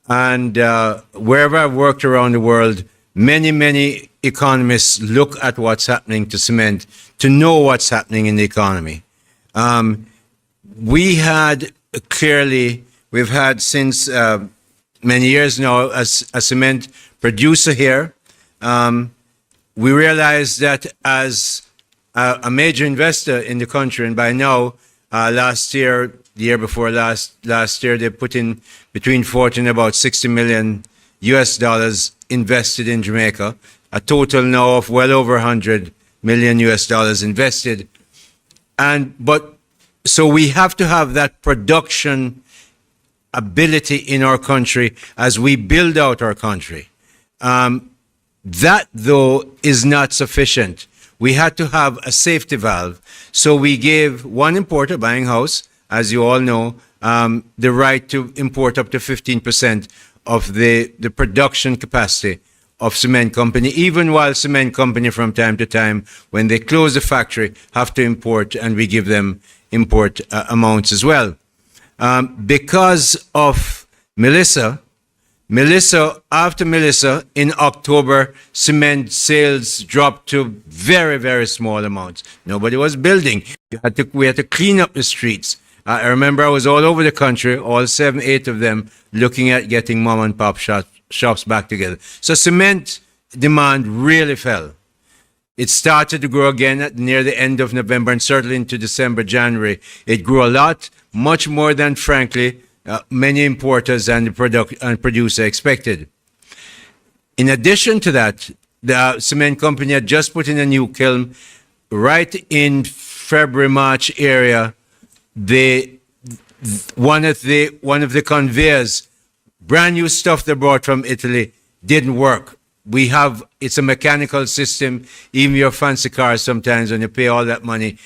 And wherever I've worked around the world, many economists look at what's happening to cement to know what's happening in the economy. We had clearly, we've had since many years now as a cement producer here. We realized that as a major investor in the country, and by now, last year, the year before last year, they put in between 40 and about 60 million US dollars invested in Jamaica, a total now of well over 100 million US dollars invested. But so we have to have that production ability in our country as we build out our country. That, though, is not sufficient. We had to have a safety valve. So we gave one importer buying house, as you all know, the right to import up to 15% of the production capacity of cement company, even while cement company from time to time, when they close the factory, have to import, and we give them import amounts as well. Because of Melissa, after Melissa, in October, cement sales dropped to very small amounts. Nobody was building. We had to clean up the streets. I remember I was all over the country, all 7, 8 of them, looking at getting mom and pop shops back together. So cement demand really fell. It started to grow again near the end of November and certainly into December, January. It grew a lot, much more than, frankly, many importers and producer expected. In addition to that, the cement company had just put in a new kiln right in February, March area. One of the conveyors, brand new stuff they brought from Italy, didn't work. It's a mechanical system. Even your fancy cars, sometimes when you pay all that money,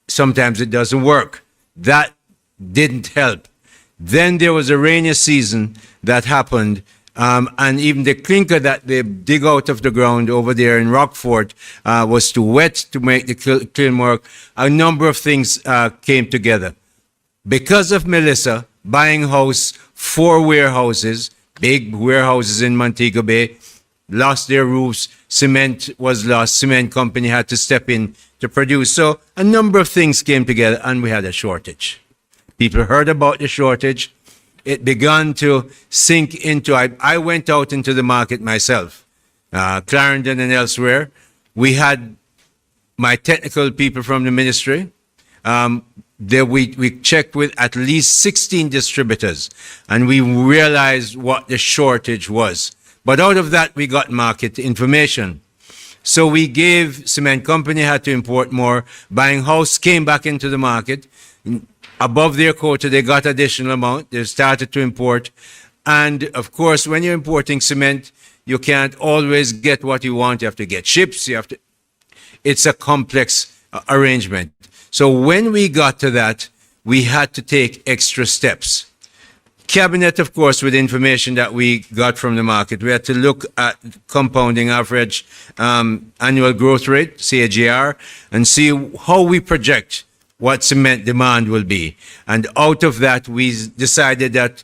sometimes it doesn't work. That didn't help. Then there was a rainy season that happened, and even the clinker that they dig out of the ground over there in Rockfort was too wet to make the kiln work. A number of things came together. Because of Melissa buying house, 4 warehouses, big warehouses in Montego Bay, lost their roofs, cement was lost, cement company had to step in to produce. So a number of things came together and we had a shortage. People heard about the shortage. It began to sink into, I went out into the market myself, Clarendon and elsewhere. We had my technical people from the ministry. We checked with at least 16 distributors and we realized what the shortage was. But out of that, we got market information. So we gave cement company had to import more. Buying house came back into the market. Above their quota, they got additional amount. They started to import. And of course, when you're importing cement, you can't always get what you want. You have to get ships. It's a complex arrangement. So when we got to that, we had to take extra steps. Cabinet, of course, with information that we got from the market, we had to look at compounding average annual growth rate, CAGR, and see how we project what cement demand will be. And out of that, we decided that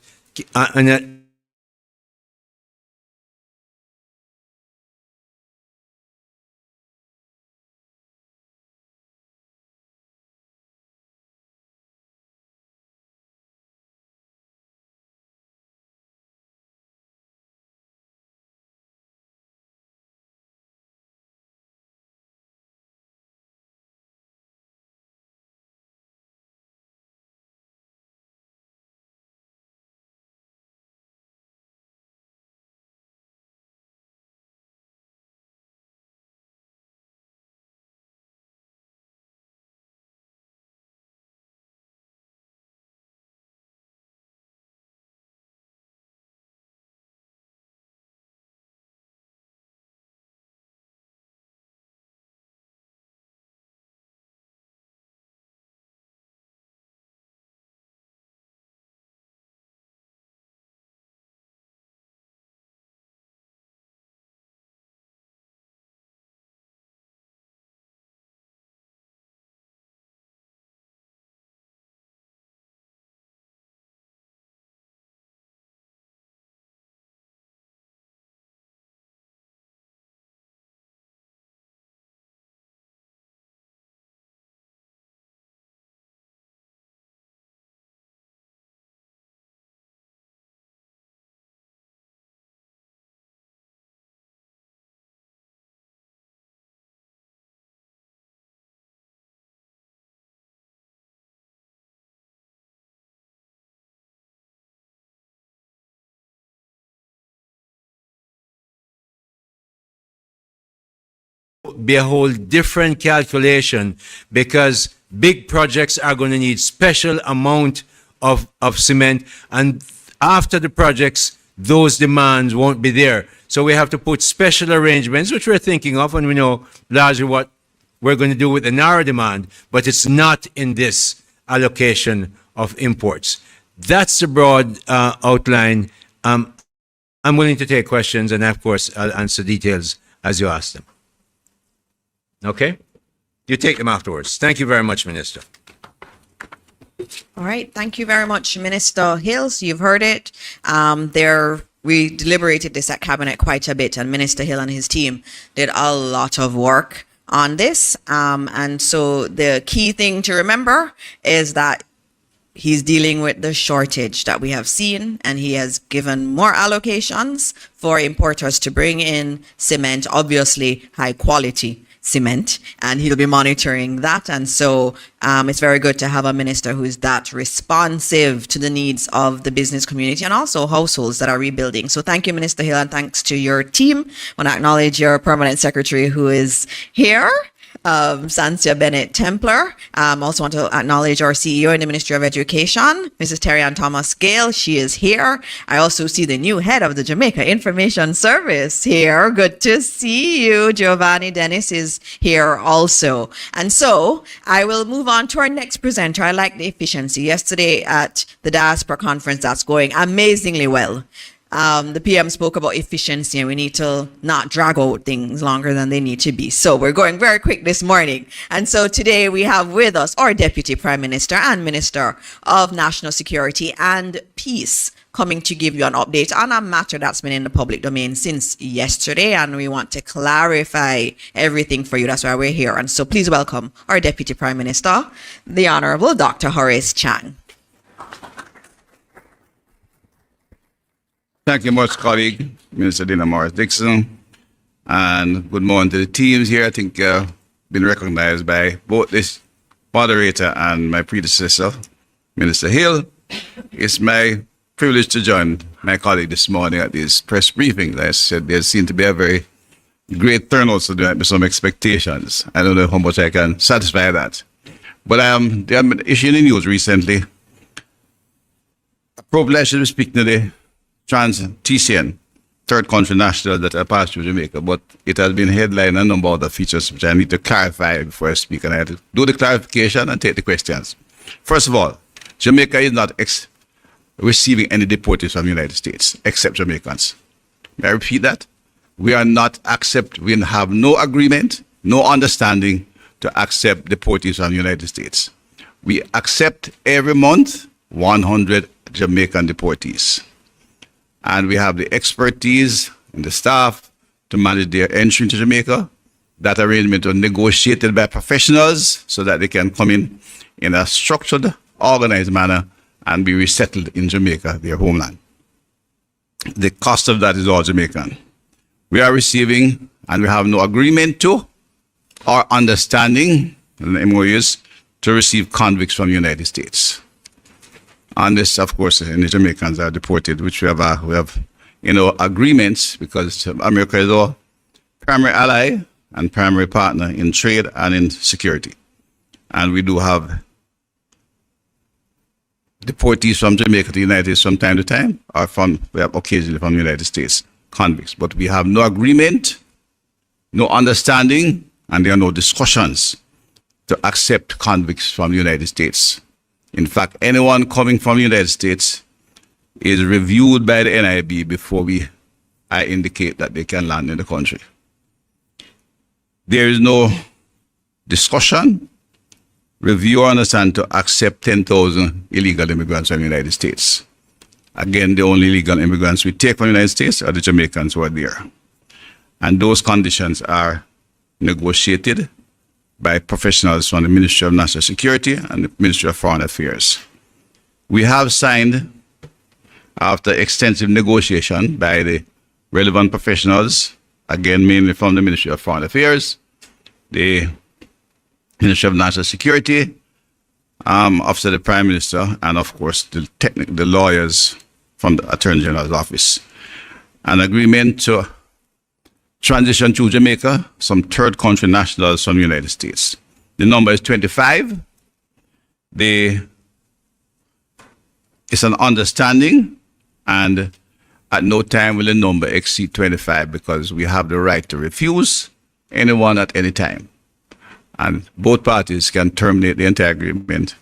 be a whole different calculation, because big projects are going to need special amount of cement, and after the projects, those demands won't be there. So we have to put special arrangements, which we're thinking of, and we know largely what we're going to do with the narrow demand, but it's not in this allocation of imports. That's the broad outline. I'm willing to take questions, and of course, I'll answer details as you ask them. Okay? You take them afterwards. Thank you very much, Minister. All right. Thank you very much, Minister Hills. You've heard it. We deliberated this at Cabinet quite a bit, and Minister Hill and his team did a lot of work on this. And so the key thing to remember is that he's dealing with the shortage that we have seen, and he has given more allocations for importers to bring in cement, obviously high quality cement, and he'll be monitoring that. And so it's very good to have a minister who is that responsive to the needs of the business community and also households that are rebuilding. So thank you, Minister Hill, and thanks to your team. I want to acknowledge your permanent secretary who is here, Sancia Bennett Templar. Also want to acknowledge our CEO in the Ministry of Education, Mrs. Terry Ann Thomas Gale. She is here. I also see the new head of the Jamaica Information Service here. Good to see you. Giovanni Dennis is here also. And so I will move on to our next presenter. I like the efficiency. Yesterday at the Diaspora Conference, that's going amazingly well. The PM spoke about efficiency, and we need to not drag out things longer than they need to be. So we're going very quick this morning. And so today we have with us our Deputy Prime Minister and Minister of National Security and Peace, coming to give you an update on a matter that's been in the public domain since yesterday, and we want to clarify everything for you. That's why we're here. And so please welcome our Deputy Prime Minister, the Honorable Dr. Horace Chang. Thank you much, colleague, Minister Dina Morris-Dixon, and good morning to the teams here. I think been recognized by both this moderator and my predecessor, Minister Hill. It's my privilege to join my colleague this morning at this press briefing. As I said, there seemed to be a very great turnout, so there might be some expectations. I don't know how much I can satisfy that. But there have been issue in the news recently. Probably I should be speaking to the Trans-TCN, third country national that I passed through Jamaica, but it has been headlined a number of other features which I need to clarify before I speak, and I have to do the clarification and take the questions. First of all, Jamaica is not receiving any deportees from the United States, except Jamaicans. May I repeat that? We have no agreement, no understanding to accept deportees from the United States. We accept every month 100 Jamaican deportees. And we have the expertise and the staff to manage their entry into Jamaica. That arrangement was negotiated by professionals so that they can come in a structured, organized manner and be resettled in Jamaica, their homeland. The cost of that is all Jamaican. We are receiving, and we have no agreement to or understanding, the MOUs, to receive convicts from the United States. And this, of course, any Jamaicans are deported, which we have agreements, because America is our primary ally and primary partner in trade and in security. And we do have deportees from Jamaica to the United States from time to time, or we have occasionally from the United States convicts. But we have no agreement, no understanding, and there are no discussions to accept convicts from the United States. In fact, anyone coming from the United States is reviewed by the NIB before I indicate that they can land in the country. There is no discussion, review, or understand to accept 10,000 illegal immigrants from the United States. Again, the only illegal immigrants we take from the United States are the Jamaicans who are there. And those conditions are negotiated by professionals from the Ministry of National Security and the Ministry of Foreign Affairs. We have signed, after extensive negotiation by the relevant professionals, again, mainly from the Ministry of Foreign Affairs, the Ministry of National Security, Office of the Prime Minister, and of course, the lawyers from the Attorney General's office, an agreement to transition to Jamaica, some third country nationals from the United States. The number is 25. It's an understanding, and at no time will the number exceed 25 because we have the right to refuse anyone at any time. And both parties can terminate the entire agreement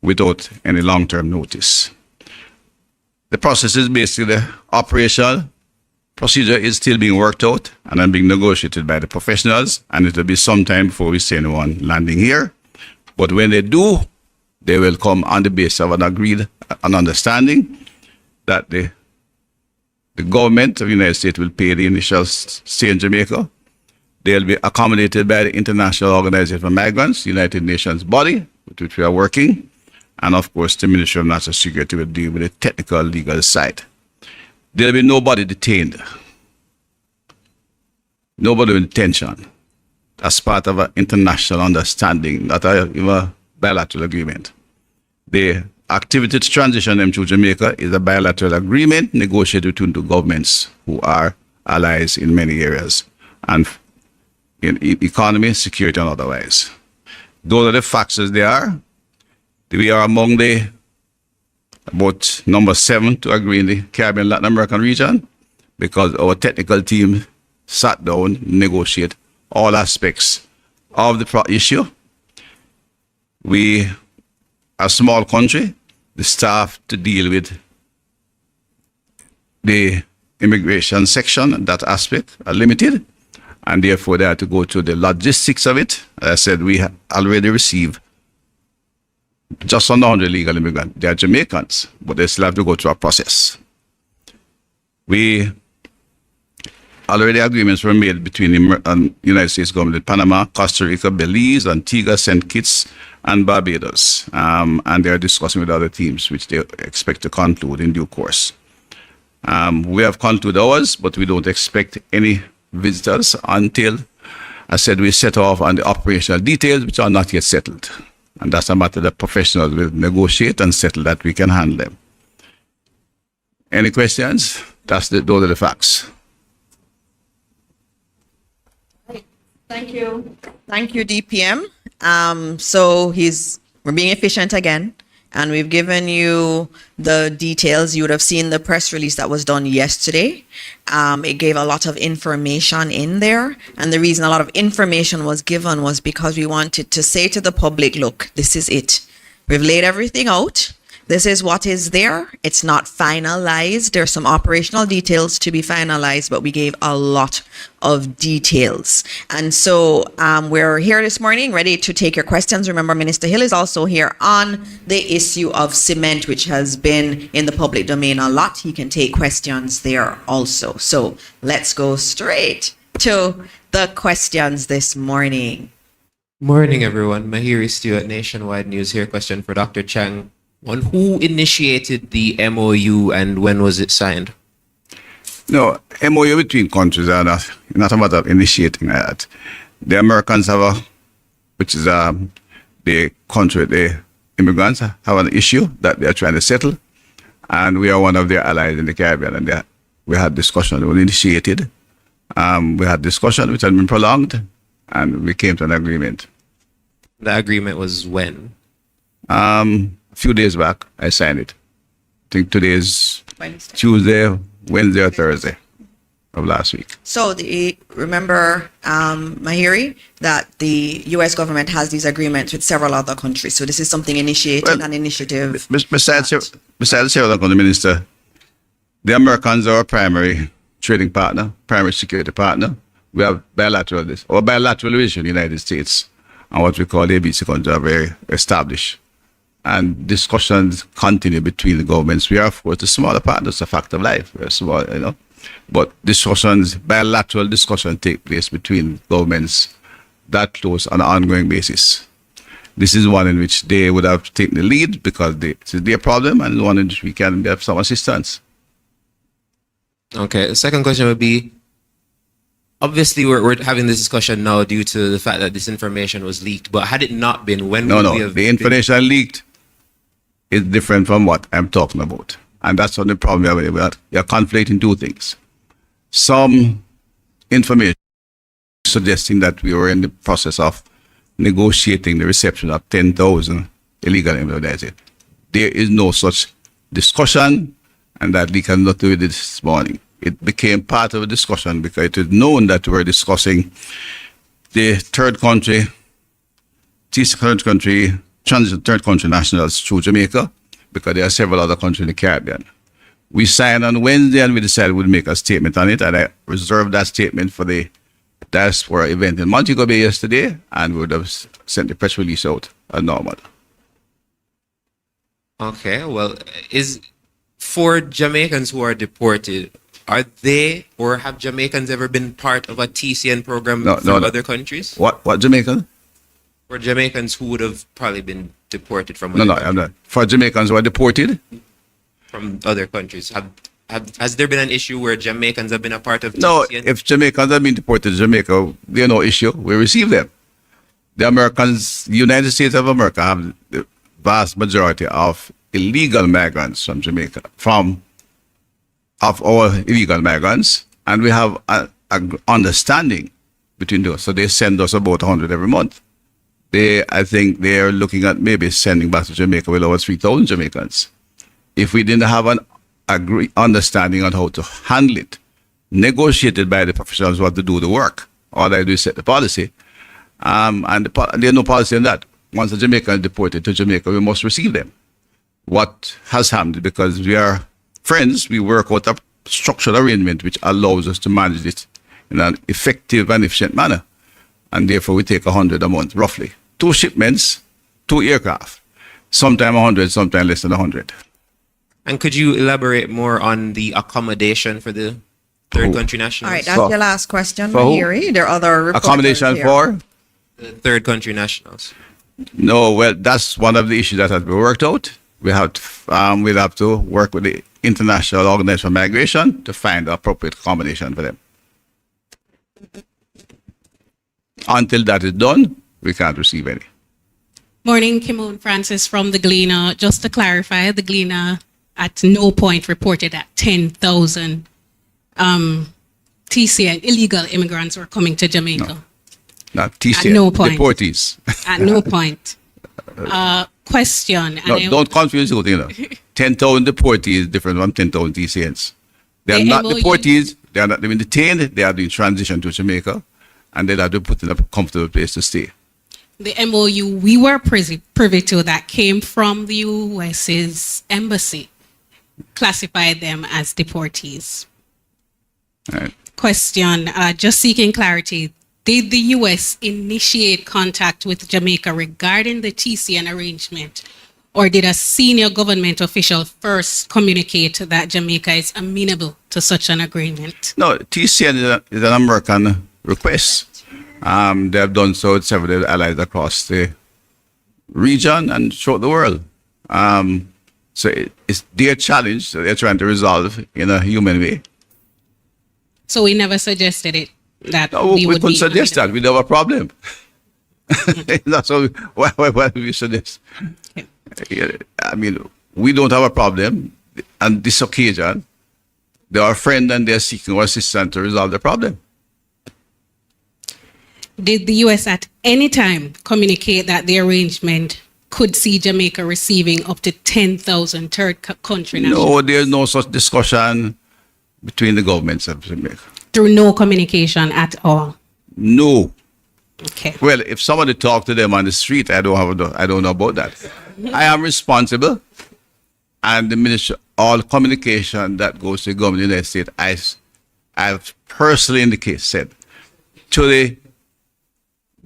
without any long-term notice. The process is basically the operational procedure is still being worked out and being negotiated by the professionals, and it will be some time before we see anyone landing here. But when they do, they will come on the basis of an understanding that the government of the United States will pay the initial stay in Jamaica. They'll be accommodated by the International Organization for Migrants, United Nations body, with which we are working. And of course, the Ministry of National Security will deal with the technical legal side. There'll be nobody detained. Nobody with detention. As part of an international understanding, not a bilateral agreement. The activity to transition them to Jamaica is a bilateral agreement negotiated between two governments who are allies in many areas, and in economy, security, and otherwise. Those are the facts as they are. We are among the about number 7 to agree in the Caribbean Latin American region because our technical team sat down, negotiate all aspects of the issue. We are a small country. The staff to deal with the immigration section, that aspect, are limited, and therefore they have to go through the logistics of it. As I said, we already received just under 100 legal immigrants. They are Jamaicans, but they still have to go through a process. Agreements were made between the United States government, Panama, Costa Rica, Belize, Antigua, St. Kitts, and Barbados. And they are discussing with other teams, which they expect to conclude in due course. We have concluded ours, but we don't expect any visitors until, I said, we set off on the operational details, which are not yet settled. And that's a matter that professionals will negotiate and settle that we can handle them. Any questions? Those are the facts. Thank you. Thank you, DPM. So we're being efficient again, and we've given you the details. You would have seen the press release that was done yesterday. It gave a lot of information in there, and the reason a lot of information was given was because we wanted to say to the public, look, this is it. We've laid everything out. This is what is there. It's not finalized. There's some operational details to be finalized, but we gave a lot of details. And so we're here this morning ready to take your questions. Remember, Minister Hill is also here on the issue of cement, which has been in the public domain a lot. He can take questions there also. So let's go straight to the questions this morning. Morning, everyone. Mahiri Stewart, Nationwide News here. Question for Dr. Chang. On who initiated the MOU and when was it signed? No, MOU between countries are not a matter of initiating that. The Americans have which is the country, the immigrants have an issue that they are trying to settle, and we are one of their allies in the Caribbean, and we had discussion, we initiated. We had discussion which had been prolonged, and we came to an agreement. The agreement was when? A few days back, I signed it. I think today is Wednesday. Tuesday, Wednesday, or Thursday of last week. So remember, Mahiri, that the U.S. government has these agreements with several other countries. So this is something initiated, an initiative. Besides the Minister, the Americans are our primary trading partner, primary security partner. We have bilateral relations in the United States and what we call ABC countries are very established. And discussions continue between the governments. We are, of course, the smaller partners, a fact of life. We're small, but discussions, bilateral discussions take place between governments that close on an ongoing basis. This is one in which they would have taken the lead because this is their problem, and one in which we can have some assistance. Okay, the second question would be, obviously we're having this discussion now due to the fact that this information was leaked, but had it not been, when would we have the information leaked is different from what I'm talking about. And that's what the problem we have. You're conflating two things. Some information suggesting that we were in the process of negotiating the reception of 10,000 illegal immigrants. There is no such discussion, and that we cannot do it this morning. It became part of a discussion because it is known that we were discussing the third country nationals through Jamaica, because there are several other countries in the Caribbean. We signed on Wednesday and we decided we'd make a statement on it, and I reserved that statement for the diaspora event in Montego Bay yesterday, and we would have sent the press release out as normal. Okay, well, is for Jamaicans who are deported, are they or have Jamaicans ever been part of a TCN program from other countries? What Jamaican? For Jamaicans who would have probably been deported from No, other no, countries, I'm not. For Jamaicans who are deported, from other countries, has there been an issue where Jamaicans have been a part of no, TCN? if Jamaicans have been deported to Jamaica, there's no issue. We receive them. The Americans, United States of America, have the vast majority of illegal migrants from Jamaica, of our illegal migrants, and we have an understanding between those. So they send us about 100 every month. I think they are looking at maybe sending back to Jamaica with over 3,000 Jamaicans. If we didn't have an understanding on how to handle it, negotiated by the professionals who have to do the work, all they do is set the policy, and there's no policy on that. Once a Jamaican is deported to Jamaica, we must receive them. What has happened, because we are friends, we work out a structural arrangement which allows us to manage it in an effective and efficient manner, and therefore we take 100 a month, roughly. 2 shipments, 2 aircraft, sometime 100, sometime less than 100. And could you elaborate more on the accommodation for the third country nationals? All right, that's So- your last question, for who? Mahiri. There are other reporters Accommodation here. for? The third country nationals. No, well, that's one of the issues that has been worked out. We'll have to work with the International Organization for Migration to find the appropriate accommodation for them. Until that is done, we can't receive any. Morning, Kimon Francis from the Gleaner. Just to clarify, the Gleaner at no point reported that 10,000 TCN illegal immigrants were coming to Jamaica. Not TCN, no point. deportees. At no point. Question. No, and I- don't confuse it. 10,000 deportees is different from 10,000 TCNs. They are The not MOU deportees. They are not being detained. They are doing transition to Jamaica, and they have to put in a comfortable place to stay. The MOU we were privy to that came from the US's embassy classified them as deportees. Right. Question, just seeking clarity. Did the US initiate contact with Jamaica regarding the TCN arrangement, or did a senior government official first communicate that Jamaica is amenable to such an agreement? No, TCN is an American request. They have done so with several allies across the region and throughout the world. So it's their challenge that they're trying to resolve in a human way. So we never suggested it that No, we would could be suggest that. We don't have a problem. That's why we suggest. Okay. Yeah, I mean, we don't have a problem. On this occasion, they are friends and they're seeking our assistance to resolve the problem. Did the US at any time communicate that the arrangement could see Jamaica receiving up to 10,000 third country nationals? No, there's no such discussion between the governments of Jamaica. Through no communication at all. No. Okay. Well, if somebody talked to them on the street, I don't know about that. I am responsible, and the minister, all communication that goes to the government of the United States, I've personally in the case said to the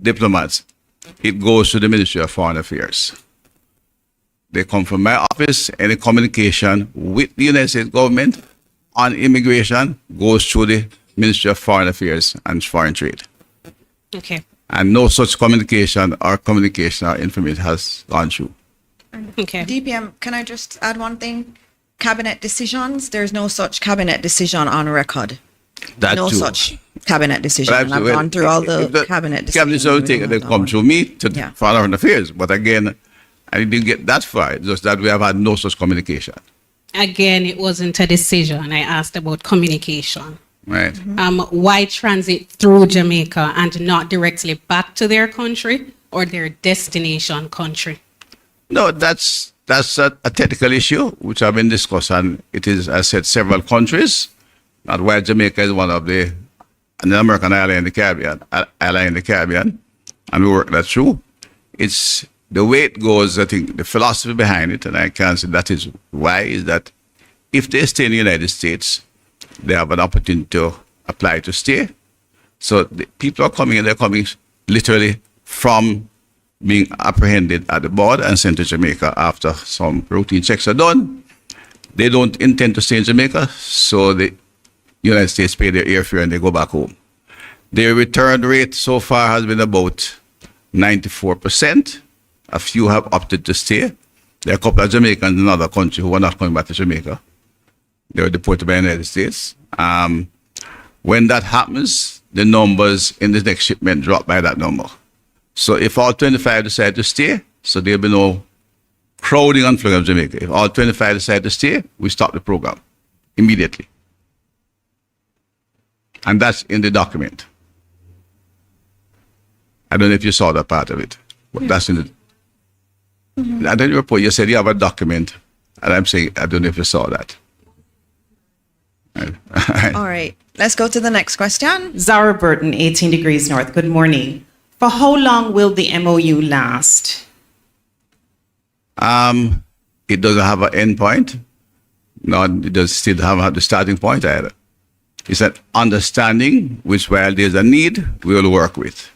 diplomats, it goes to the Ministry of Foreign Affairs. They come from my office. Any communication with the United States government on immigration goes through the Ministry of Foreign Affairs and Foreign Trade. Okay. And no such communication or information has gone through. Okay. DPM, can I just add one thing? Cabinet decisions, there's no such cabinet decision on record. That No too. such cabinet decision. But And I've well, gone through all if the cabinet Cabinet decisions. will take it, they come through me to Yeah. Foreign Affairs. But again, I didn't get that far. It's just that we have had no such communication. Again, it wasn't a decision. I asked about communication. Right. Why transit through Jamaica and not directly back to their country or their destination country? No, that's a technical issue which have been discussed, and it is, as I said, several countries. Not why Jamaica is one of an American island in the Caribbean, and we work that through. It's the way it goes. I think the philosophy behind it, and I can say that is why, is that if they stay in the United States, they have an opportunity to apply to stay. So the people are coming, and they're coming literally from being apprehended at the border and sent to Jamaica after some routine checks are done. They don't intend to stay in Jamaica, so the United States pay their airfare and they go back home. Their return rate so far has been about 94%. A few have opted to stay. There are a couple of Jamaicans in other countries who are not coming back to Jamaica. They were deported by the United States. When that happens, the numbers in the next shipment drop by that number. So if all 25 decide to stay, so there'll be no crowding on Florida of Jamaica. If all 25 decide to stay, we stop the program immediately. And that's in the document. I don't know if you saw that part of it, but that's in the. And then you report, you said you have a document, and I'm saying, I don't know if you saw that. All right. Let's go to the next question. Zara Burton, 18 Degrees North. Good morning. For how long will the MOU last? It doesn't have an end point. No, it does still have the starting point either. It's an understanding which, while there's a need, we will work with.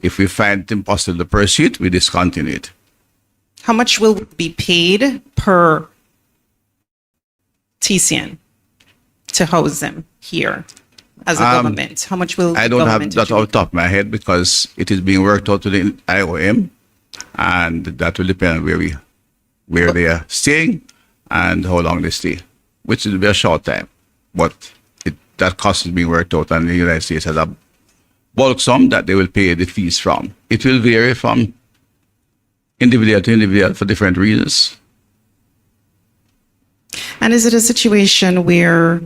If we find it impossible to pursue it, we discontinue it. How much will be paid per TCN to house them here as a government? How much will I the don't have government that off the top of my head because it is being worked out to the IOM, and that will depend on where they are staying and how long they stay, which will be a short time. But that cost is being worked out, and the United States has a bulk sum that they will pay the fees from. It will vary from individual to individual for different reasons. And is it a situation where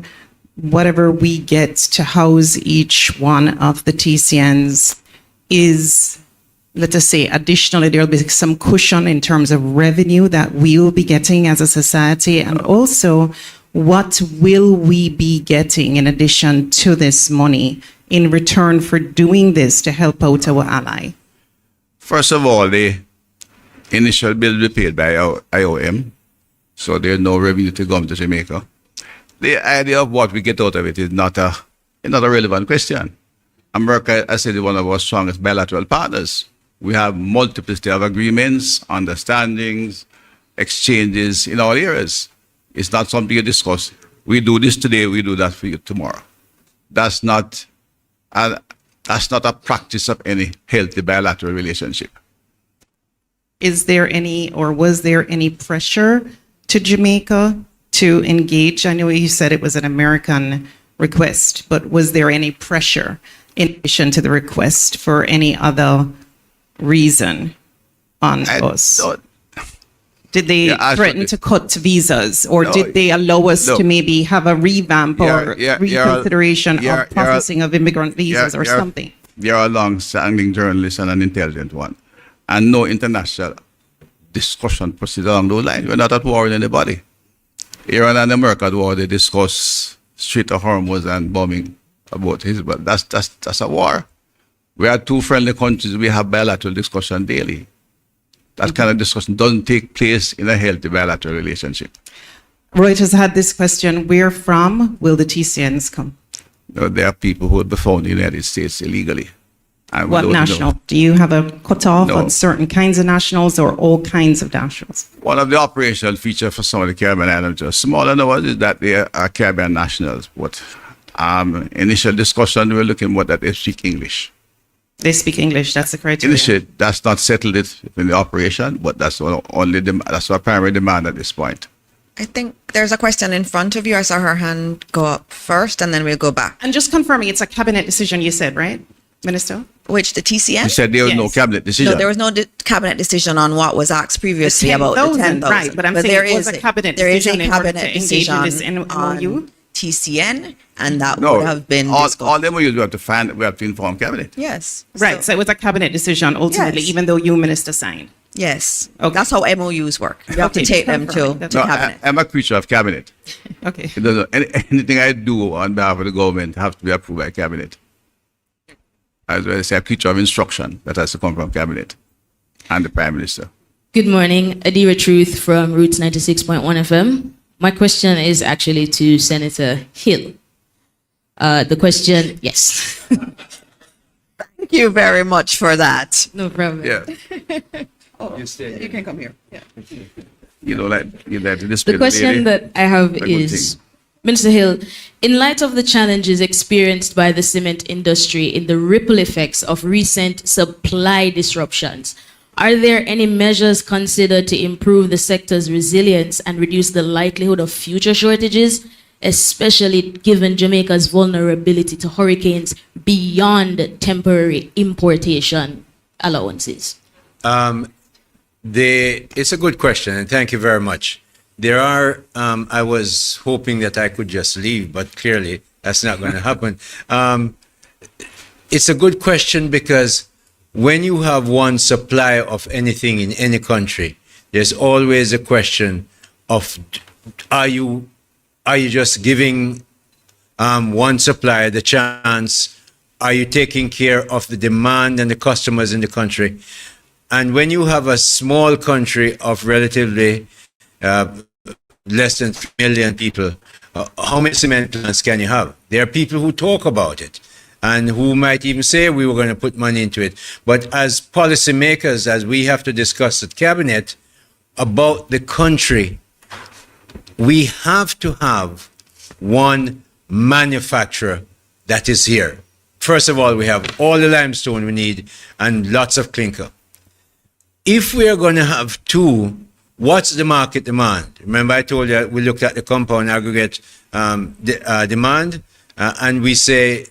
whatever we get to house each one of the TCNs is, let us say, additionally, there'll be some cushion in terms of revenue that we will be getting as a society? And also, what will we be getting in addition to this money in return for doing this to help out our ally? First of all, the initial bill will be paid by our IOM, so there's no revenue to come to Jamaica. The idea of what we get out of it is not a relevant question. America, I said, is one of our strongest bilateral partners. We have multiplicity of agreements, understandings, exchanges in all areas. It's not something you discuss. We do this today, we do that for you tomorrow. That's not a practice of any healthy bilateral relationship. Is there any, or was there any pressure to Jamaica to engage? I know you said it was an American request, but was there any pressure in addition to the request for any other reason on us? Did they threaten to cut visas, or did they allow us to maybe have a revamp or reconsideration of processing of immigrant visas or something? You're a long-standing journalist and an intelligent one. And no international discussion proceeds along those lines. We're not at war with anybody. Iran and America at war, they discuss Strait of Hormuz and bombing about Hezbollah. That's a war. We are two friendly countries. We have bilateral discussion daily. That kind of discussion doesn't take place in a healthy bilateral relationship. Reuters had this question: where from will the TCNs come? There are people who will be found in the United States illegally. And What national? Do you have a cutoff No. on certain kinds of nationals or all kinds of nationals? One of the operational features for some of the Caribbean islands, just smaller than ours, is that they are Caribbean nationals. But initial discussion, we were looking at that they speak English. They speak English. That's the criteria. Initially, that's not settled it in the operation, but that's that's our primary demand at this point. I think there's a question in front of you. I saw her hand go up first, and then we'll go back. And just confirming, it's a cabinet decision, you said, right, Minister? Which, the TCN? You said there was no Yes. cabinet decision. No, there was no cabinet decision on what was asked previously about the 10,000, 10,000. right, but I'm saying there it was is a cabinet there is decision a in order cabinet to engage in this decision MOU? TCN, and that No, would have been all discussed. them we have to inform cabinet. Yes. Right, so it was a cabinet decision ultimately, Yes. even though you, Minister, signed. Yes. Okay. That's how MOUs work. You have to Okay, take them to confirm. to No, cabinet. I'm a creature of cabinet. Okay. It doesn't, anything I do on behalf of the government have to be approved by cabinet. As well as a creature of instruction that has to come from cabinet and the prime minister. Good morning, Adira Truth from Roots 96.1 FM. My question is actually to Senator Hill. The question, yes, Thank you very much for that. no problem. Yeah. You can come here. You know, like to display The question that I have A good is, thing. Minister Hill, in light of the challenges experienced by the cement industry in the ripple effects of recent supply disruptions, are there any measures considered to improve the sector's resilience and reduce the likelihood of future shortages, especially given Jamaica's vulnerability to hurricanes beyond temporary importation allowances? It's a good question, and thank you very much. There are, I was hoping that I could just leave, but clearly that's not going to happen. It's a good question because when you have one supply of anything in any country, there's always a question of, are you just giving one supplier the chance? Are you taking care of the demand and the customers in the country? And when you have a small country of relatively less than 3 million people, how many cement plants can you have? There are people who talk about it and who might even say we were going to put money into it. But as policymakers, as we have to discuss at cabinet about the country, we have to have one manufacturer that is here. First of all, we have all the limestone we need and lots of clinker. If we are going to have two, what's the market demand? Remember I told you we looked at the compound aggregate demand and we say,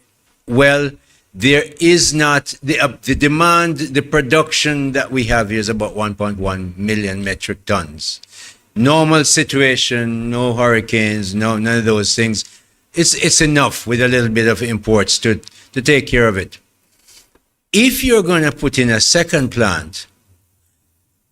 well, there is not, the demand, the production that we have here is about 1.1 million metric tons. Normal situation, no hurricanes, none of those things. It's enough with a little bit of imports to take care of it. If you're going to put in a second plant,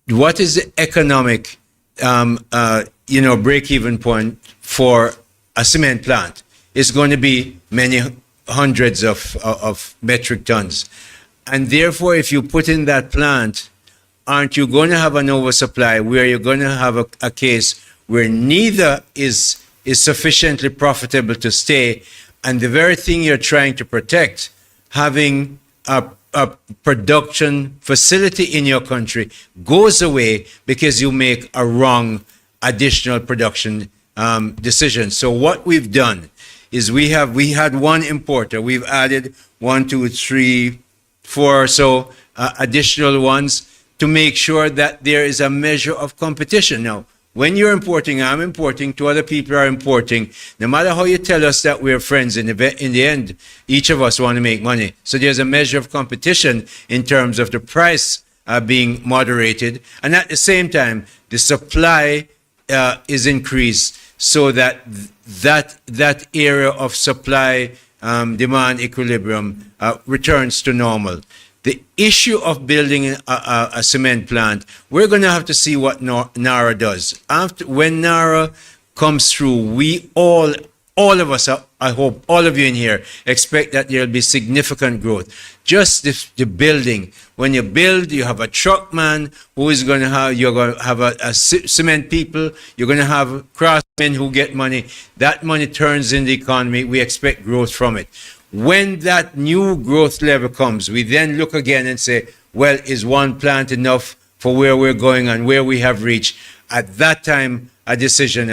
what is the economic, break-even point for a cement plant? It's going to be many hundreds of metric tons. And therefore, if you put in that plant, aren't you going to have an oversupply where you're going to have a case where neither is sufficiently profitable to stay, and the very thing you're trying to protect, having a production facility in your country, goes away because you make a wrong additional production decision. So what we've done is we had one importer. We've added 1, 2, 3, 4 or so additional ones to make sure that there is a measure of competition. Now, when you're importing, I'm importing, two other people are importing. No matter how you tell us that we're friends, in the end, each of us want to make money. So there's a measure of competition in terms of the price being moderated. And at the same time, the supply is increased so that that area of supply demand equilibrium returns to normal. The issue of building a cement plant, we're going to have to see what NARA does. When NARA comes through, we all of us, I hope all of you in here, expect that there'll be significant growth. Just the building. When you build, you have a truck man who is going to have, you're going to have a cement people, you're going to have craftsmen who get money. That money turns in the economy. We expect growth from it. When that new growth level comes, we then look again and say, well, is one plant enough for where we're going and where we have reached? At that time, a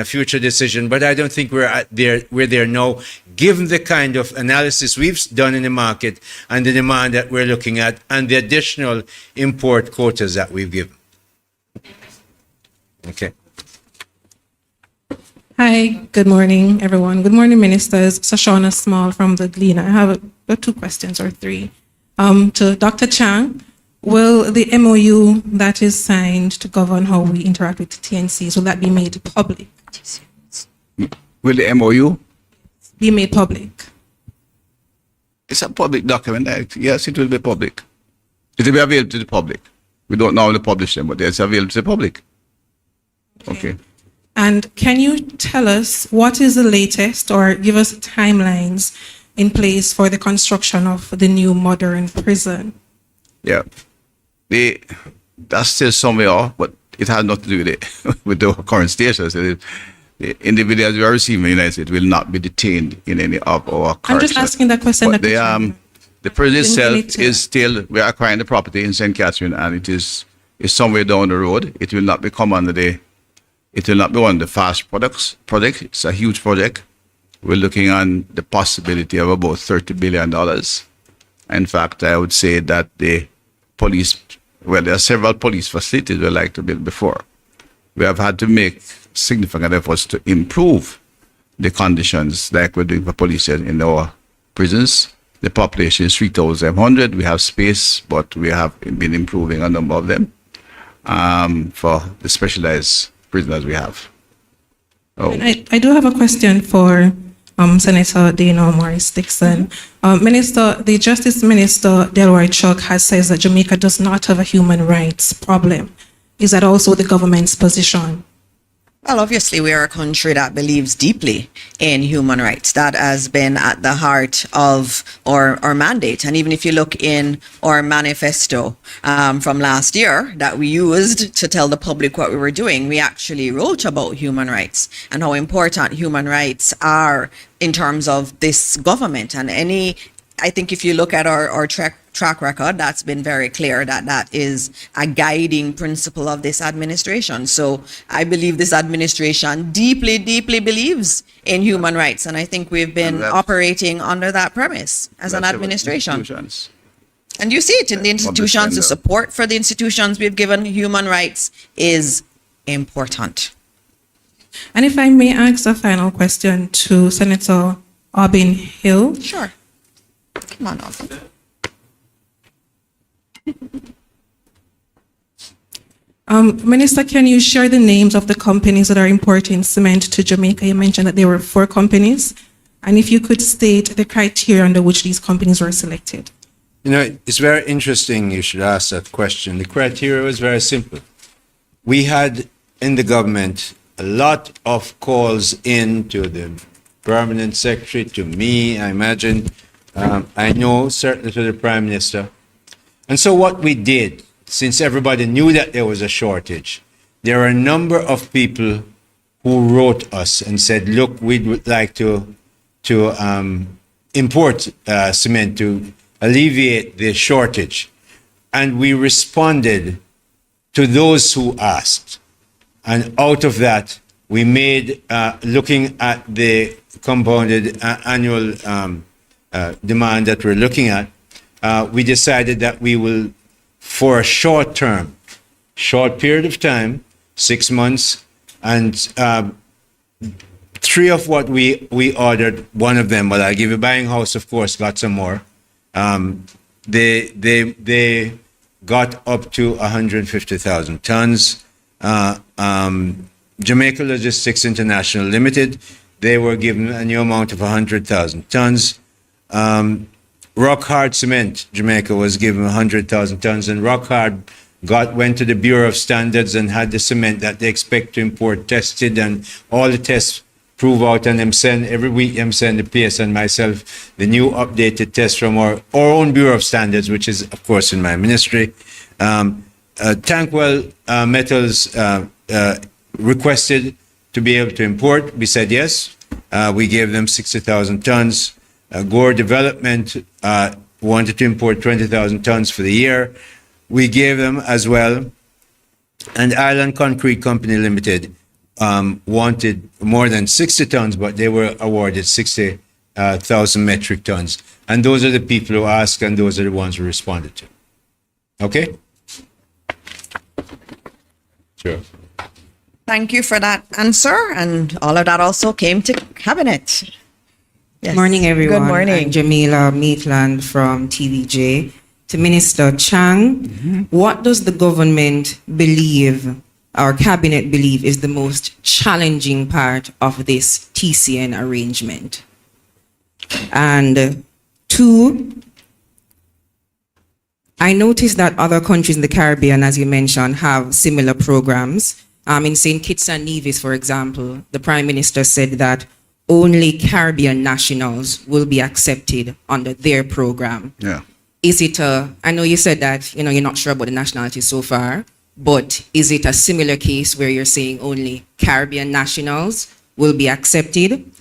future decision, but I don't think we're there now, given the kind of analysis we've done in the market and the demand that we're looking at and the additional import quotas that we've given. Okay. Hi, good morning, everyone. Good morning, ministers. Sashona Small from the Gleaner. I have two questions or three. To Dr. Chang, will the MOU that is signed to govern how we interact with TNCs, will that be made public? Will the MOU? be made public? It's a public document. Yes, it will be public. It will be available to the public. We don't normally publish them, but it's available to the public. Okay. And can you tell us what is the latest or give us timelines in place for the construction of the new modern prison? Yeah. That's still somewhere off, but it has nothing to do with it, with the current status. The individuals we are receiving in the United States will not be detained in any of our I'm corrections. just asking that question. But the prison Then itself we need to- is still, we are acquiring the property in St. Catherine, and it is somewhere down the road. It will not become it will not be one of the fast project. It's a huge project. We're looking on the possibility of about $30 billion. In fact, I would say that the police, well, there are several police facilities we like to build before. We have had to make significant efforts to improve the conditions like we're doing for police in our prisons. The population is 3,700. We have space, but we have been improving a number of them for the specialized prisoners we have. Oh. And I do have a question for Senator Dana Morris Dixon. The Justice Minister, Delroy Chuck, has said that Jamaica does not have a human rights problem. Is that also the government's position? Well, obviously, we are a country that believes deeply in human rights. That has been at the heart of our mandate. And even if you look in our manifesto from last year that we used to tell the public what we were doing, we actually wrote about human rights and how important human rights are in terms of this government. And I think if you look at our track record, that's been very clear that is a guiding principle of this administration. So I believe this administration deeply, deeply believes in human rights. And I think we've been operating under that premise as an administration. And you see it in the institutions, the support for the institutions we've given human rights is important. And if I may ask a final question to Senator Aubin Hill. Sure. Come on, Alvin. Minister, can you share the names of the companies that are importing cement to Jamaica? You mentioned that there were 4 companies. And if you could state the criteria under which these companies were selected. You know, it's very interesting you should ask that question. The criteria was very simple. We had in the government a lot of calls in to the permanent secretary, to me, I imagine. I know certainly to the Prime Minister. And so what we did, since everybody knew that there was a shortage, there are a number of people who wrote us and said, look, we would like to import cement to alleviate the shortage. And we responded to those who asked. And out of that, we made, looking at the compounded annual demand that we're looking at, we decided that we will, for a short period of time, 6 months, and 3 of what we ordered, one of them, but I'll give you Buying House, of course, got some more. They got up to 150,000 tons. Jamaica Logistics International Limited, they were given a new amount of 100,000 tons. Rock Hard Cement, Jamaica was given 100,000 tons, and Rock Hard went to the Bureau of Standards and had the cement that they expect to import tested, and all the tests prove out, and every week them send the PS and myself the new updated tests from our own Bureau of Standards, which is of course in my ministry. Tankwell Metals requested to be able to import. We said yes. We gave them 60,000 tons. Gore Development wanted to import 20,000 tons for the year. We gave them as well. And Island Concrete Company Limited wanted more than 60 tons, but they were awarded 60,000 metric tons. And those are the people who asked, and those are the ones who responded to. Okay? Sure. Thank you for that answer. And all of that also came to Cabinet. Yes. Morning, everyone. Good morning. I'm Jamila Maitland from TVJ. To Minister Chang, what does the government believe, our cabinet believe, is the most challenging part of this TCN arrangement? And two, I noticed that other countries in the Caribbean, as you mentioned, have similar programs. In St. Kitts and Nevis, for example, the Prime Minister said that only Caribbean nationals will be accepted under their program. Yeah. Is it I know you said that, you're not sure about the nationality so far, but is it a similar case where you're saying only Caribbean nationals will be accepted?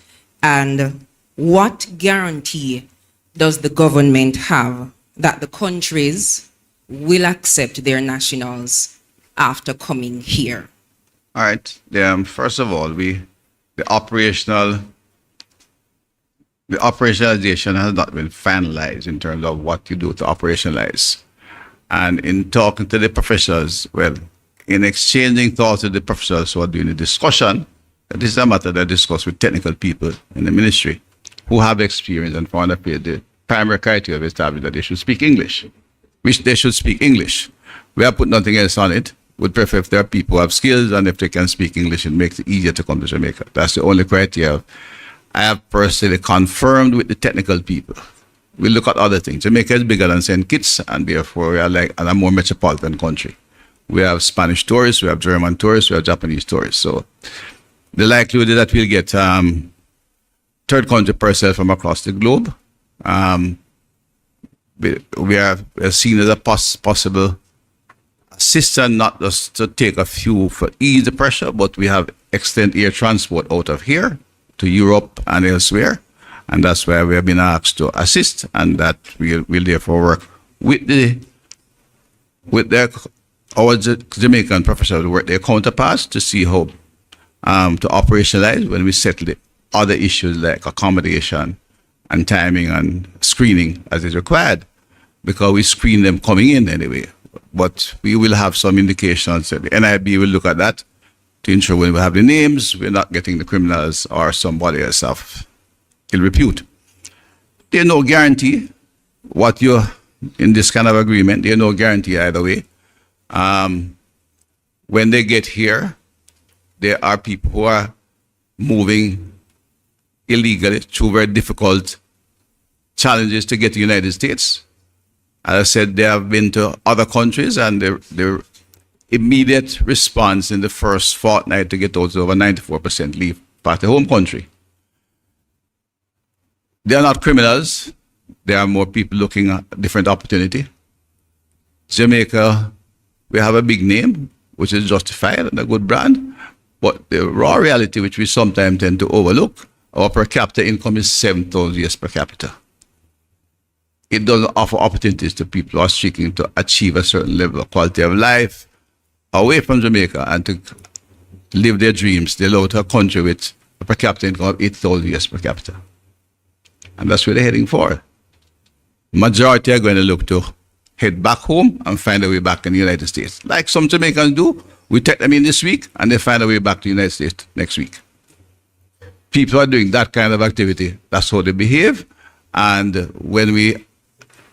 And what guarantee does the government have that the countries will accept their nationals after coming here? All right. First of all, the operationalization has not been finalized in terms of what you do to operationalize. And in talking to the professionals, well, in exchanging thoughts with the professionals who are doing the discussion, this is a matter that I discuss with technical people in the ministry who have experience and found that the primary criteria of establishing that they should speak English, which they should speak English. We have put nothing else on it. Would prefer if there are people who have skills and if they can speak English, it makes it easier to come to Jamaica. That's the only criteria I have personally confirmed with the technical people. We look at other things. Jamaica is bigger than St. Kitts, and therefore we are like a more metropolitan country. We have Spanish tourists, we have German tourists, we have Japanese tourists. So the likelihood is that we'll get third country personnel from across the globe. We are seen as a possible assistant, not just to take a few for ease the pressure, but we have extended air transport out of here to Europe and elsewhere. And that's where we have been asked to assist, and that we'll therefore work with our Jamaican professionals, work their counterparts to see how to operationalize when we settle the other issues like accommodation and timing and screening as is required, because we screen them coming in anyway. But we will have some indications that the NIB will look at that to ensure when we have the names, we're not getting the criminals or somebody else of ill repute. There's no guarantee what you're in this kind of agreement. There's no guarantee either way. When they get here, there are people who are moving illegally through very difficult challenges to get to the United States. As I said, they have been to other countries, and their immediate response in the first fortnight to get out is over 94% leave back to home country. They are not criminals. There are more people looking at different opportunity. Jamaica, we have a big name, which is justified and a good brand, but the raw reality, which we sometimes tend to overlook, our per capita income is $7,000 per capita. It doesn't offer opportunities to people who are seeking to achieve a certain level of quality of life away from Jamaica and to live their dreams. They go to a country with a per capita income of $8,000 per capita. And that's where they're heading for. Majority are going to look to head back home and find a way back in the United States. Like some Jamaicans do, we take them in this week and they find a way back to the United States next week. People are doing that kind of activity. That's how they behave. And when we,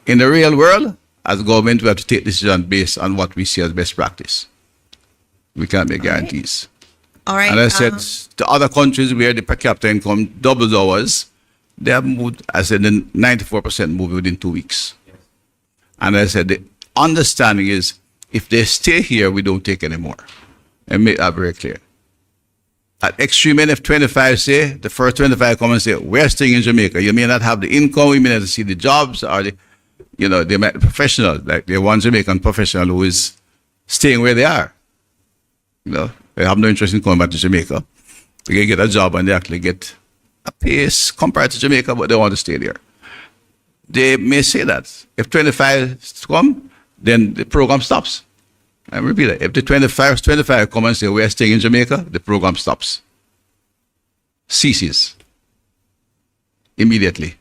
in the real world, as government, we have to take decisions based on what we see as best practice. We can't make guarantees. All right. And I said, to other countries where the per capita income doubles ours, they have moved, I said, 94% moved within 2 weeks. And I said, the understanding is, if they stay here, we don't take any more. And make that very clear. At extreme end, if 25 say, the first 25 come and say, we're staying in Jamaica. You may not have the income, you may not see the jobs, or they might be professional, like the one Jamaican professional who is staying where they are. They have no interest in coming back to Jamaica. They can get a job and they actually get a pace compared to Jamaica, but they want to stay there. They may say that. If 25 come, then the program stops. I repeat it. If the 25 come and say, we're staying in Jamaica, the program stops. Ceases. Immediately.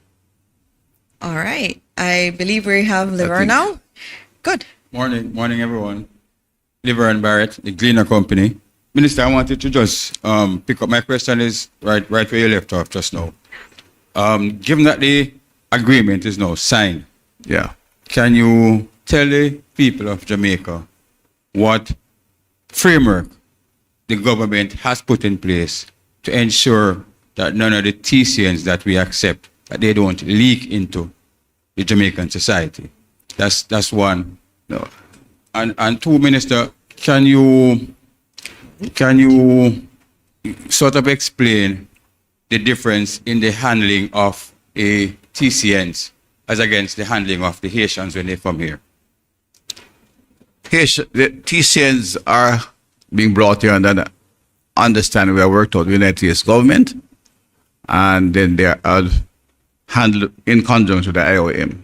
All right. I believe we have Liver now. Good. Morning, everyone. Liver and Barrett, the Gleaner Company. Minister, I wanted to just pick up. My question is right where you left off just now. Given that the agreement is now signed, can you tell the people of Jamaica what framework the government has put in place to ensure that none of the TCNs that we accept that they don't leak into the Jamaican society. That's one. No. And two, Minister, can you sort of explain the difference in the handling of a TCNs as against the handling of the Haitians when they come here? The TCNs are being brought here under the understanding we have worked out with the United States government, and then they are handled in conjunction with the IOM.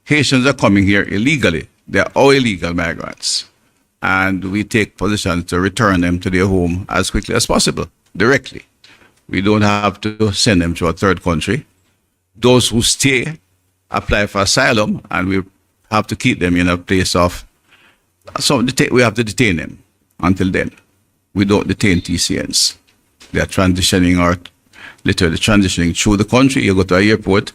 Haitians are coming here illegally. They are all illegal migrants. And we take positions to return them to their home as quickly as possible, directly. We don't have to send them to a third country. Those who stay apply for asylum, and we have to keep them in a place of, so we have to detain them until then. We don't detain TCNs. They are transitioning or literally transitioning through the country. You go to an airport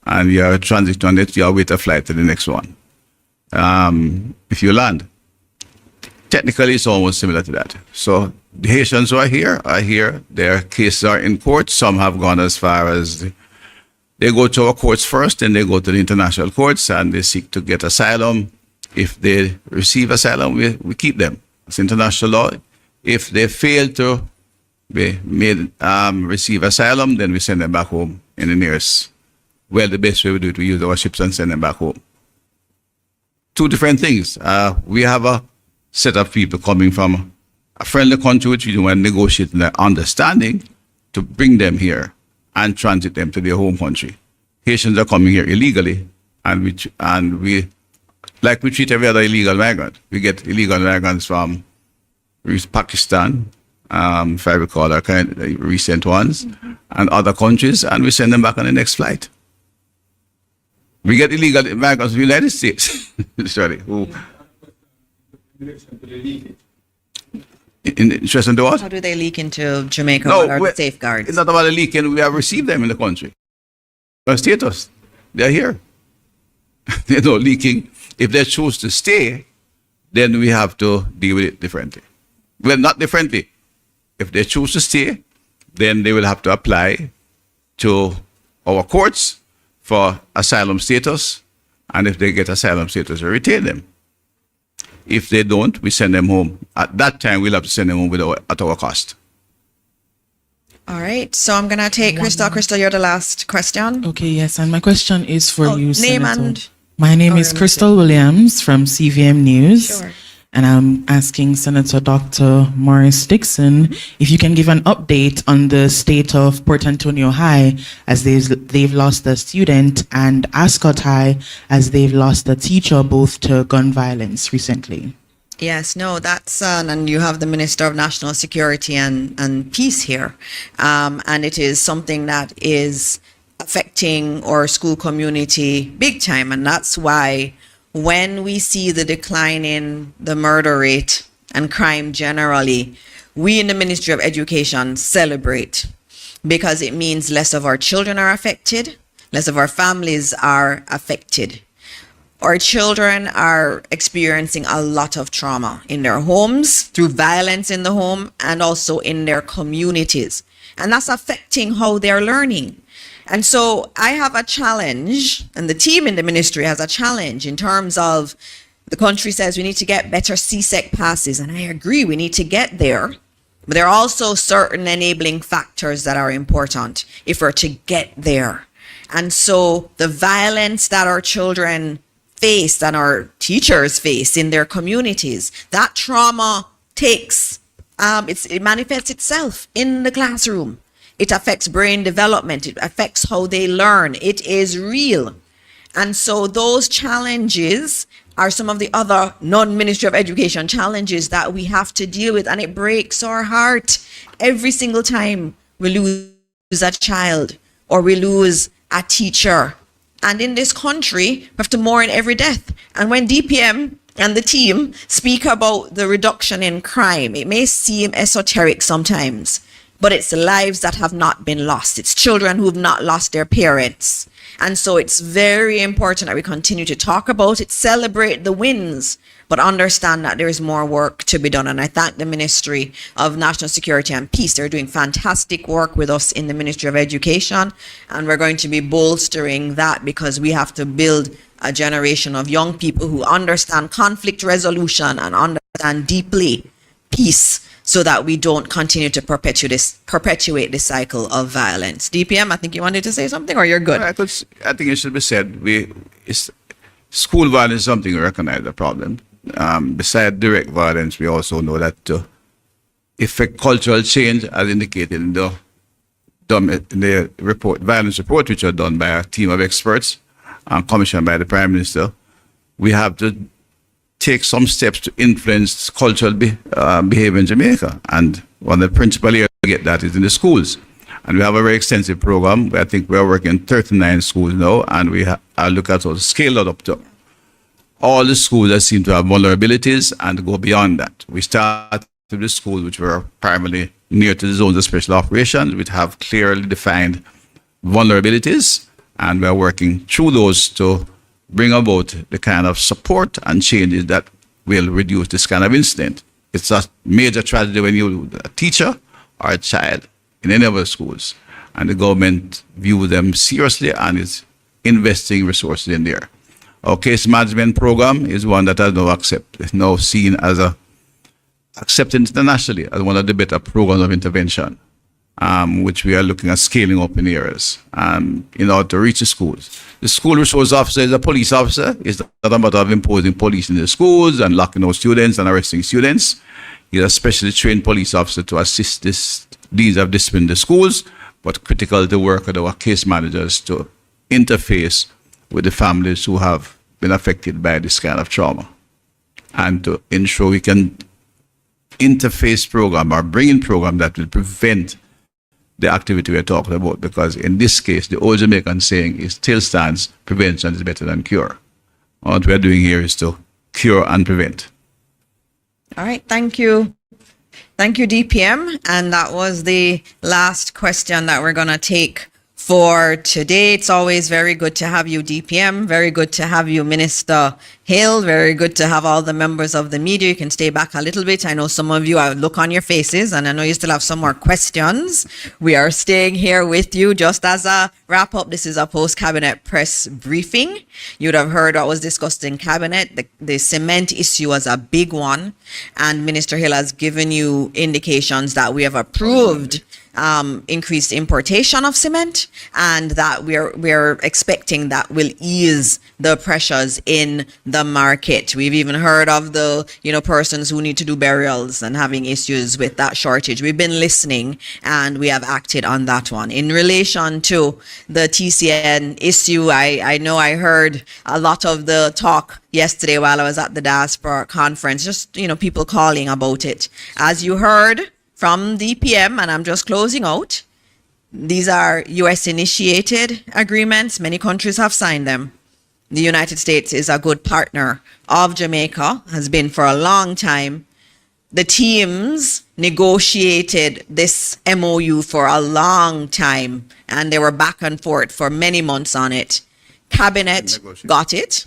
and you are transiting on it, you wait a flight to the next one. If you land, technically it's almost similar to that. So the Haitians who are here. Their cases are in court. Some have gone as far as they go to our courts first, and they go to the international courts and they seek to get asylum. If they receive asylum, we keep them. It's international law. If they fail to receive asylum, then we send them back home in the nearest. Well, the best way we do it, we use our ships and send them back home. Two different things. We have a set of people coming from a friendly country which we want to negotiate an understanding to bring them here and transit them to their home country. Haitians are coming here illegally, and we treat every other illegal migrant. We get illegal migrants from Pakistan, if I recall, our kind of recent ones, and other countries, and we send them back on the next flight. We get illegal migrants from the United States. Sorry, who? In interest in the what? How do they leak into Jamaica? No, What are the safeguards? It's not about a leaking. We have received them in the country. Our status. They're here. They're not leaking. If they choose to stay, then we have to deal with it differently. Well, not differently. If they choose to stay, then they will have to apply to our courts for asylum status. And if they get asylum status, we retain them. If they don't, we send them home. At that time, we'll have to send them home at our cost. All right. So I'm going to take Crystal. Crystal, you're the last question. Okay, yes, and my question is for you, Name Senator. and... My name is Crystal Williams from CVM News. Sure. And I'm asking Senator Dr. Morris Dixon if you can give an update on the state of Port Antonio High as they've lost a student, and Ascot High as they've lost a teacher, both to gun violence recently. Yes, no, that's, and you have the Minister of National Security and Peace here. And it is something that is affecting our school community big time. And that's why when we see the decline in the murder rate and crime generally, we in the Ministry of Education celebrate, because it means less of our children are affected, less of our families are affected. Our children are experiencing a lot of trauma in their homes through violence in the home and also in their communities. And that's affecting how they're learning. And so I have a challenge, and the team in the ministry has a challenge in terms of the country says we need to get better CSEC passes. And I agree, we need to get there. But there are also certain enabling factors that are important if we're to get there. And so the violence that our children face and our teachers face in their communities, that trauma takes, it manifests itself in the classroom. It affects brain development. It affects how they learn. It is real. And so those challenges are some of the other non-Ministry of Education challenges that we have to deal with. And it breaks our heart every single time we lose a child or we lose a teacher. And in this country, we have to mourn every death. And when DPM and the team speak about the reduction in crime, it may seem esoteric sometimes, but it's lives that have not been lost. It's children who have not lost their parents. And so it's very important that we continue to talk about it, celebrate the wins, but understand that there is more work to be done. And I thank the Ministry of National Security and Peace. They're doing fantastic work with us in the Ministry of Education, and we're going to be bolstering that because we have to build a generation of young people who understand conflict resolution and understand deeply peace, so that we don't continue to perpetuate this cycle of violence. DPM, I think you wanted to say something, or you're good? I think it should be said. School violence is something we recognize the problem. Besides direct violence, we also know that to effect cultural change, as indicated in the report, violence report, which are done by a team of experts and commissioned by the Prime Minister, we have to take some steps to influence cultural behavior in Jamaica. And one of the principal areas to get that is in the schools. And we have a very extensive program. I think we are working in 39 schools now, and I look at how to scale that up to all the schools that seem to have vulnerabilities and go beyond that. We start with the schools which were primarily near to the zones of special operations, which have clearly defined vulnerabilities, and we are working through those to bring about the kind of support and changes that will reduce this kind of incident. It's a major tragedy when you're a teacher or a child in any of our schools, and the government views them seriously and is investing resources in there. Our case management program is one that has now seen as accepted internationally as one of the better programs of intervention, which we are looking at scaling up in areas in order to reach the schools. The school resource officer is a police officer. It's not a matter of imposing police in the schools and locking out students and arresting students. He's a specially trained police officer to assist these of discipline in the schools, but critical to work with our case managers to interface with the families who have been affected by this kind of trauma, and to ensure we can interface program or bring in program that will prevent the activity we're talking about, because in this case, the old Jamaican saying is still stands, prevention is better than cure. What we're doing here is to cure and prevent. All right, thank you. Thank you, DPM. And that was the last question that we're going to take for today. It's always very good to have you, DPM. Very good to have you, Minister Hill. Very good to have all the members of the media. You can stay back a little bit. I know some of you, I look on your faces, and I know you still have some more questions. We are staying here with you. Just as a wrap up, this is a post-cabinet press briefing. You would have heard what was discussed in cabinet. The cement issue was a big one, and Minister Hill has given you indications that we have approved increased importation of cement, and that we're expecting that will ease the pressures in the market. We've even heard of the persons who need to do burials and having issues with that shortage. We've been listening, and we have acted on that one. In relation to the TCN issue, I know I heard a lot of the talk yesterday while I was at the diaspora conference, just people calling about it. As you heard from DPM, and I'm just closing out, these are US initiated agreements. Many countries have signed them. The United States is a good partner of Jamaica, has been for a long time. The teams negotiated this MOU for a long time, and they were back and forth for many months on it. Cabinet got it.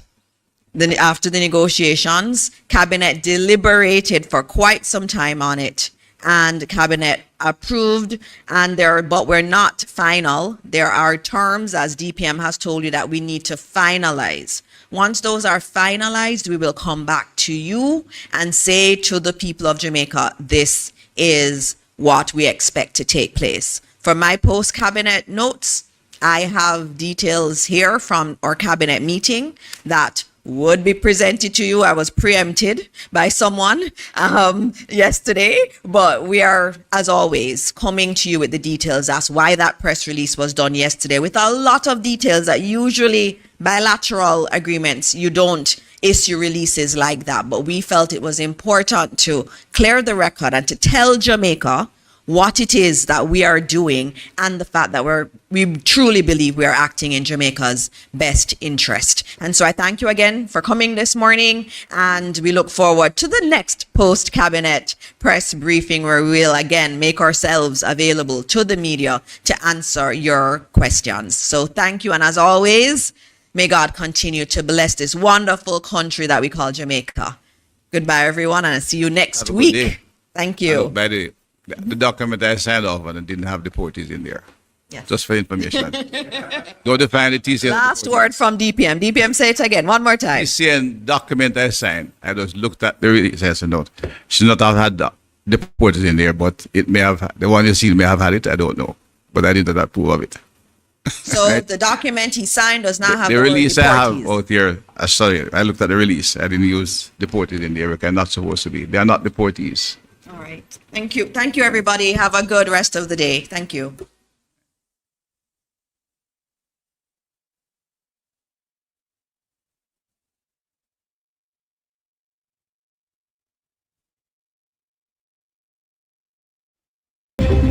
Then after the negotiations, Cabinet deliberated for quite some time on it, and Cabinet approved, but we're not final. There are terms, as DPM has told you, that we need to finalize. Once those are finalized, we will come back to you and say to the people of Jamaica, this is what we expect to take place. For my post-cabinet notes, I have details here from our cabinet meeting that would be presented to you. I was preempted by someone yesterday, but we are, as always, coming to you with the details. That's why that press release was done yesterday, with a lot of details that usually bilateral agreements, you don't issue releases like that. But we felt it was important to clear the record and to tell Jamaica what it is that we are doing and the fact that we truly believe we are acting in Jamaica's best interest. And so I thank you again for coming this morning, and we look forward to the next post-cabinet press briefing where we will again make ourselves available to the media to answer your questions. So thank you, and as always, may God continue to bless this wonderful country that we call Jamaica. Goodbye, everyone, and I'll see you next Have a good week. day. Thank you. By the document I signed off on, it didn't have deportees in there. Yes. Just for information. Go define the TCN. Last word from DPM. DPM, say it again, one more time. TCN document I signed, I just looked at the release. I said, no, should not have had deportees in there, but it may have, the one you see may have had it, I don't know. But I didn't approve of it. So Right. the document he signed does not have The the word release I have deportees. out here, sorry, I looked at the release. I didn't use deportees in there because they're not supposed to be. They are not deportees. All right. Thank you. Thank you, everybody. Have a good rest of the day. Thank you.